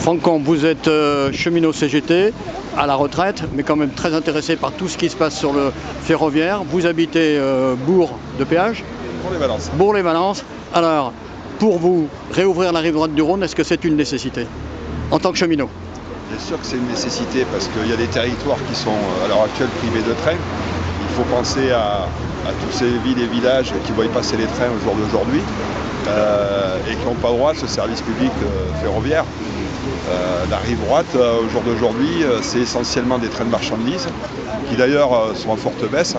Franck Combe, vous êtes cheminot CGT, à la retraite, mais quand même très intéressé par tout ce qui se passe sur le ferroviaire. Vous habitez Bourg de Péage. Bourg-les-Valences. Bourg-les-Valences. Alors, pour vous, réouvrir la rive droite du Rhône, est-ce que c'est une nécessité en tant que cheminot? Bien sûr que c'est une nécessité parce qu'il y a des territoires qui sont à l'heure actuelle privés de train. Il faut penser à tous ces villes et villages qui voient passer les trains au jour d'aujourd'hui et qui n'ont pas droit à ce service public ferroviaire. La rive droite, au jour d'aujourd'hui, c'est essentiellement des trains de marchandises qui d'ailleurs sont en forte baisse.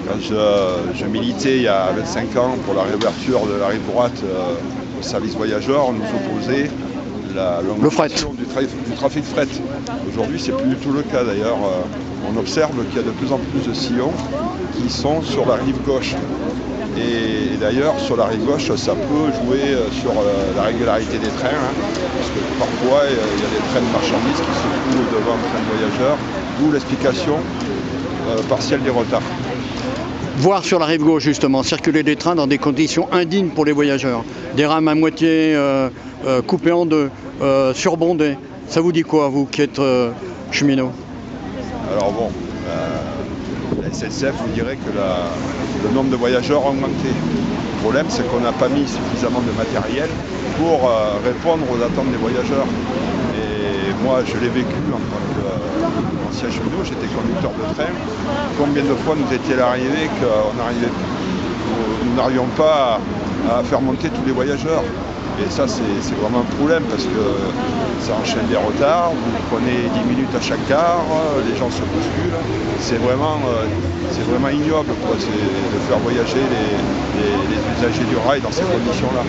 Quand je militais il y a 25 ans pour la réouverture de la rive droite au service voyageurs, on nous opposait l'augmentation du trafic fret. Aujourd'hui, c'est plus du tout le cas d'ailleurs. On observe qu'il y a de plus en plus de sillons qui sont sur la rive gauche. Et d'ailleurs, sur la rive gauche, ça peut jouer sur la régularité des trains, parce que parfois, il y a des trains de marchandises qui se trouvent devant un train de voyageurs, d'où l'explication partielle des retards. Voir sur la rive gauche, justement, circuler des trains dans des conditions indignes pour les voyageurs. Des rames à moitié coupées en deux, surbondées. Ça vous dit quoi, vous qui êtes cheminot? Alors bon, la SNCF vous dirait que le nombre de voyageurs a augmenté. Le problème, c'est qu'on n'a pas mis suffisamment de matériel pour répondre aux attentes des voyageurs. Et moi, je l'ai vécu en tant qu'ancien cheminot, j'étais conducteur de train. Combien de fois nous est-il arrivé que nous n'arrivions pas à faire monter tous les voyageurs? Et ça, c'est vraiment un problème parce que ça enchaîne des retards, vous prenez 10 minutes à chaque gare, les gens se bousculent. C'est vraiment ignoble, quoi, de faire voyager les usagers du rail dans ces conditions-là.